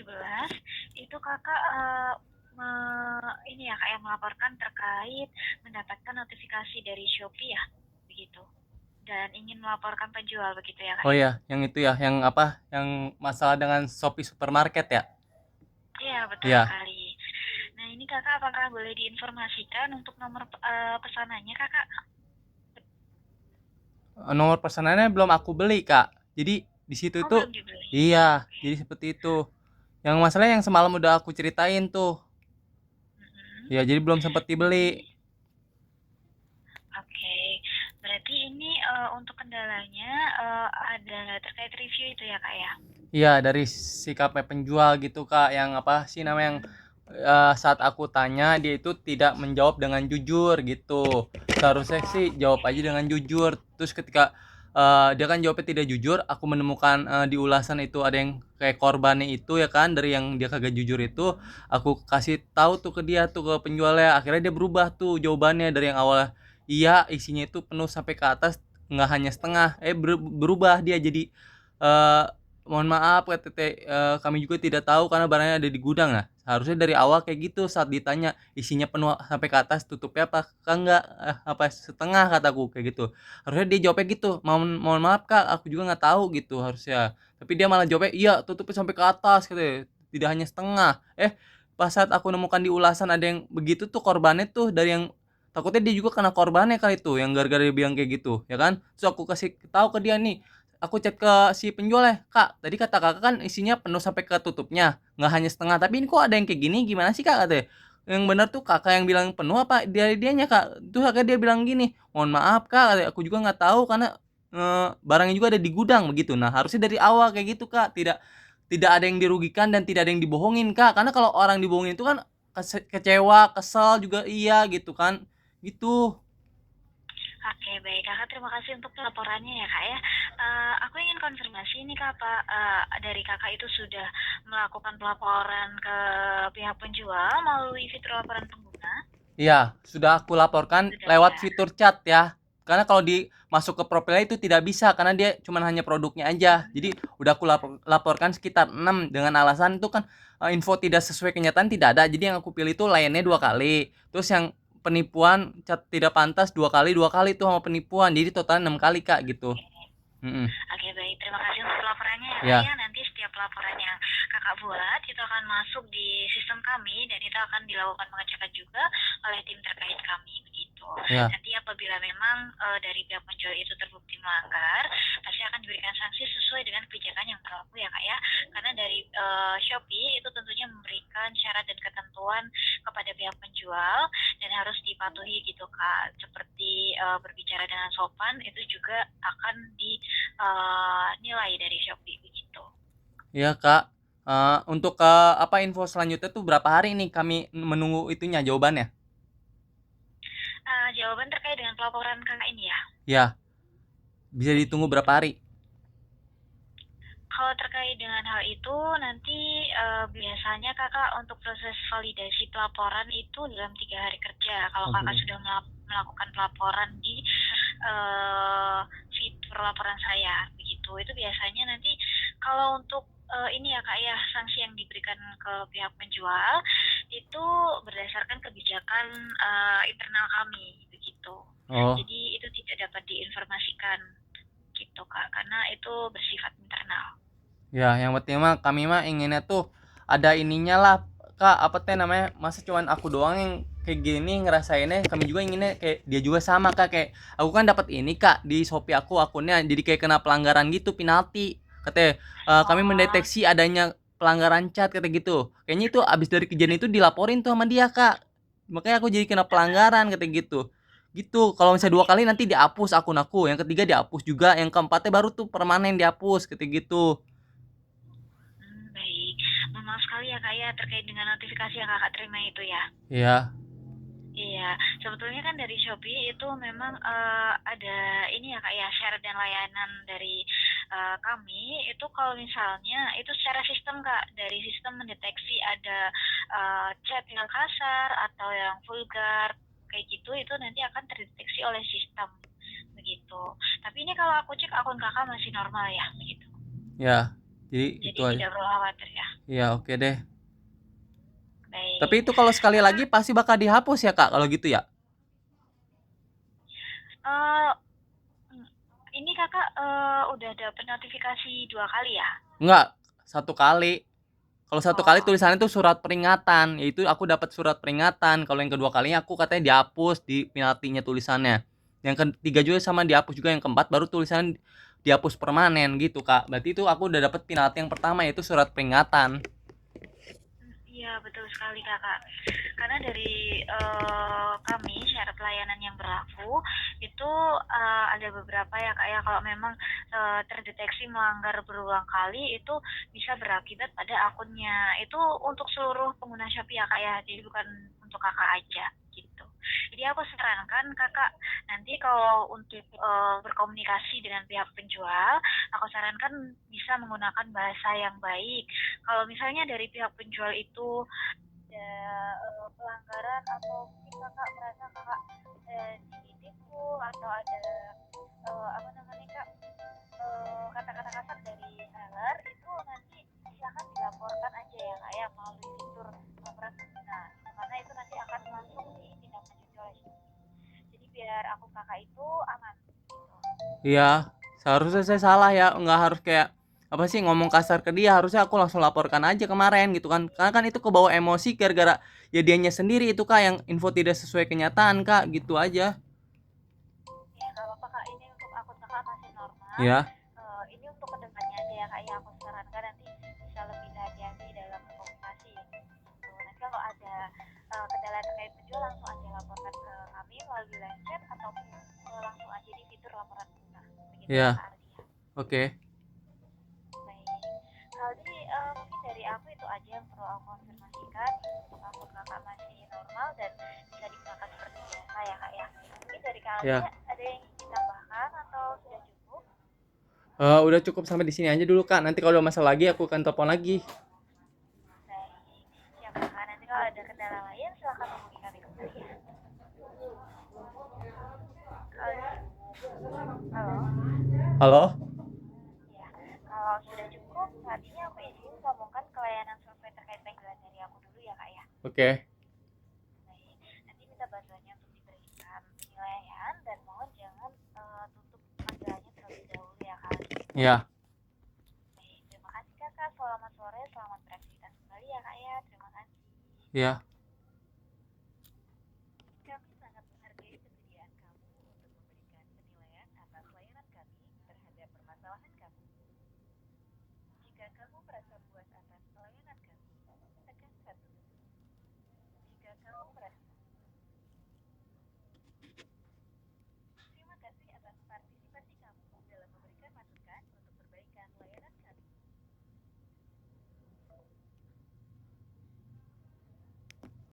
2017 itu Kakak, me ini ya, Kak, ya, melaporkan terkait mendapatkan notifikasi dari Shopee ya, begitu? Dan ingin melaporkan penjual begitu ya, Kak, Oh ya? ya, yang itu ya, yang apa, yang masalah dengan Shopee supermarket ya? Iya, betul Iya. sekali. Nah, ini Kakak apakah boleh diinformasikan untuk nomor, pesanannya, Kakak? Nomor pesanannya belum aku beli, Kak. Jadi di situ Oh, itu belum dibeli. iya, Oke. jadi seperti itu. Yang masalah yang semalam udah aku ceritain tuh. Mhm. Ya, jadi belum sempat Ini dibeli. oke. Berarti ini, untuk kendalanya, ada terkait review itu ya, Kak, ya? Iya, dari sikapnya penjual gitu, Kak, yang apa sih namanya, yang Mhm. saat aku tanya dia itu tidak menjawab dengan jujur gitu. Seharusnya Oh, sih jawab oke. aja dengan jujur. Terus ketika dia kan jawabnya tidak jujur, aku menemukan di ulasan itu ada yang kayak korbannya itu ya kan, dari yang dia kagak jujur itu, Mhm. aku kasih tahu tuh ke dia tuh, ke penjualnya. Akhirnya dia berubah tuh jawabannya dari yang awalnya iya isinya itu penuh sampai ke atas, nggak hanya setengah, berubah dia jadi eh, mohon maaf kata teh, kami juga tidak tahu karena barangnya ada di gudang. Nah, seharusnya dari awal kayak gitu saat ditanya, isinya penuh sampai ke atas tutupnya apa enggak, apa setengah kataku kayak gitu. Harusnya dia jawabnya gitu, "Mohon mohon maaf Kak, aku juga nggak tahu," gitu harusnya. Tapi dia malah jawabnya, "Iya, tutupnya sampai ke atas," katanya, "tidak hanya setengah." Pas saat aku nemukan di ulasan ada yang begitu tuh korbannya tuh dari yang takutnya dia juga kena korbannya kali tuh, yang gara-gara dia bilang kayak gitu, ya kan. Terus aku kasih tahu ke dia nih, aku chat ke si penjualnya, "Kak, tadi kata Kakak kan isinya penuh sampai ke tutupnya, nggak hanya setengah, tapi ini kok ada yang kayak gini, gimana sih Kak?" katanya. "Yang bener tuh Kakak yang bilang penuh apa dianya Kak?" Terus akhirnya dia bilang gini, "Mohon maaf Kak," katanya, "aku juga nggak tahu karena, barangnya juga ada di gudang," begitu. Nah, harusnya dari awal kayak gitu Kak, tidak tidak ada yang dirugikan dan tidak ada yang dibohongin Kak, karena kalau orang dibohongin itu kan kecewa, kesel juga iya gitu kan, gitu. Oke, baik. Kakak terima kasih untuk laporannya ya, Kak, ya. Aku ingin konfirmasi nih, Kak, apa, dari Kakak itu sudah melakukan pelaporan ke pihak penjual melalui fitur laporan pengguna? Iya, sudah aku laporkan Sudah lewat ya? fitur chat ya. Karena kalau masuk ke profilnya itu tidak bisa karena dia cuman hanya produknya aja. Mhm. Jadi udah aku laporkan sekitar 6 dengan alasan itu kan info tidak sesuai kenyataan tidak ada. Jadi yang aku pilih itu layannya 2 kali. Terus yang penipuan chat tidak pantas 2 kali tuh sama penipuan. Jadi total 6 kali Kak gitu. Oke. Mm-mm. Oke, baik. Terima kasih untuk laporannya ya, Kak, ya. Ya, Nanti setiap laporan yang Kakak buat itu akan masuk di sistem kami dan itu akan dilakukan pengecekan juga oleh tim terkait kami begitu. ya. Nanti apabila memang dari pihak penjual itu terbukti melanggar, pasti akan diberikan sanksi sesuai dengan kebijakan yang berlaku ya, Kak, ya. Karena dari Shopee itu tentunya memberikan syarat dan ketentuan kepada pihak penjual dan harus dipatuhi gitu, Kak. Seperti berbicara dengan sopan itu juga akan nilai dari Shopee begitu. Ya Kak. Untuk apa info selanjutnya tuh berapa hari nih kami menunggu itunya jawabannya? Jawaban terkait dengan pelaporan Kakak ini ya. Ya, bisa ditunggu berapa hari? Kalau terkait dengan hal itu nanti biasanya Kakak untuk proses validasi pelaporan itu dalam 3 hari kerja. Kalau Oh Kakak gitu. sudah melakukan pelaporan di fitur laporan saya begitu, itu biasanya nanti kalau untuk ini ya Kak ya, sanksi yang diberikan ke pihak penjual itu berdasarkan kebijakan internal kami begitu. Oh, Jadi itu tidak dapat diinformasikan gitu Kak, karena itu bersifat internal. ya yang penting mah kami mah inginnya tuh ada ininya lah, Kak, apa teh namanya? Masa cuman aku doang yang kayak gini ngerasainnya, kami juga inginnya kayak dia juga sama, Kak. Kayak aku kan dapat ini, Kak, di Shopee aku akunnya jadi kayak kena pelanggaran gitu, penalti. Katanya kami Oh, mendeteksi adanya pelanggaran cat kata gitu. Kayaknya itu abis dari kejadian itu dilaporin tuh sama dia, Kak. Makanya aku jadi kena pelanggaran kata gitu. Gitu. Kalau misalnya 2 kali oke. nanti dihapus akun aku, yang ketiga dihapus juga, yang keempatnya baru tuh permanen dihapus kata gitu. Baik. Mohon maaf sekali ya Kak ya terkait dengan notifikasi yang Kakak terima itu ya. Iya. Iya, sebetulnya kan dari Shopee itu memang ada ini ya Kak ya syarat dan layanan dari kami itu kalau misalnya itu secara sistem Kak, dari sistem mendeteksi ada chat yang kasar atau yang vulgar kayak gitu itu nanti akan terdeteksi oleh sistem begitu. Tapi ini kalau aku cek akun Kakak masih normal ya begitu. Ya. Jadi Jadi itu aja. tidak perlu khawatir ya. Iya, oke deh. Tapi Baik. itu kalau sekali Kakak, lagi pasti bakal dihapus ya, Kak, kalau gitu ya? eh, ini kakak udah dapet notifikasi 2 kali ya? Enggak, satu kali. Kalau satu kali Oh, tulisannya itu surat peringatan, yaitu aku dapat surat peringatan. Kalau yang kedua kalinya aku katanya dihapus di penaltinya tulisannya. Yang ketiga juga sama dihapus juga, yang keempat baru tulisan dihapus permanen gitu, Kak. Berarti itu aku udah dapat penalti yang pertama yaitu surat peringatan. iya betul sekali kakak. Karena dari kami syarat pelayanan yang berlaku itu ada beberapa ya kak ya. Kalau memang terdeteksi melanggar berulang kali itu bisa berakibat pada akunnya. Itu untuk seluruh pengguna Shopee ya kak ya. Jadi bukan untuk kakak aja gitu. Jadi aku sarankan kakak nanti kalau untuk berkomunikasi dengan pihak penjual, aku sarankan bisa menggunakan bahasa yang baik. Kalau misalnya dari pihak penjual itu ada pelanggaran atau mungkin kakak merasa kakak ditipu atau ada apa namanya kak kata-kata kasar dari seller itu nanti silakan dilaporkan aja ya kak ya melalui fitur laporan pengguna itu karena itu nanti akan langsung ditindaklanjuti oleh Shopee. Jadi biar akun kakak itu aman gitu. Iya, seharusnya saya salah ya, nggak harus kayak apa sih ngomong kasar ke dia, harusnya aku langsung laporkan aja kemarin gitu kan. Karena kan itu kebawa emosi gara-gara ya dianya sendiri itu Kak yang info tidak sesuai kenyataan Kak, gitu aja. Ya nggak apa-apa kak, ini untuk akun kakak masih normal. Ya, Ini untuk kedepannya aja ya kak ya, aku sarankan nanti bisa lebih hati-hati dalam komunikasi gitu. Nanti kalau ada kendala terkait penjual langsung aja laporkan ke kami melalui live chat ataupun langsung aja di fitur laporan bunga begitu ya ya, kak Ardi ya. oke. Baik, Aldi, mungkin dari aku itu aja yang perlu aku konfirmasikan untuk akun kakak masih normal dan bisa digunakan seperti biasa ya kak ya. Mungkin dari kak Aldi Ya. ada yang ingin ditambahkan atau sudah cukup? Udah cukup sampai di sini aja dulu Kak. Nanti kalau ada masalah lagi aku akan telepon lagi. Baik, siap kakak. Nanti kalau ada kendala lain silahkan hubungi kami kembali ya. Halo, Halo? ya. Kalau sudah cukup, saat ini aku izin sambungkan ke layanan survei terkait panggilan dari aku dulu ya kak ya. Oke. Baik, nanti minta bantuannya untuk diberikan penilaian dan mohon jangan tutup panggilannya terlebih dahulu ya kak. Ya. Baik, terima kasih kakak. Selamat sore, selamat beraktivitas kembali ya kak ya. Terima kasih. Ya.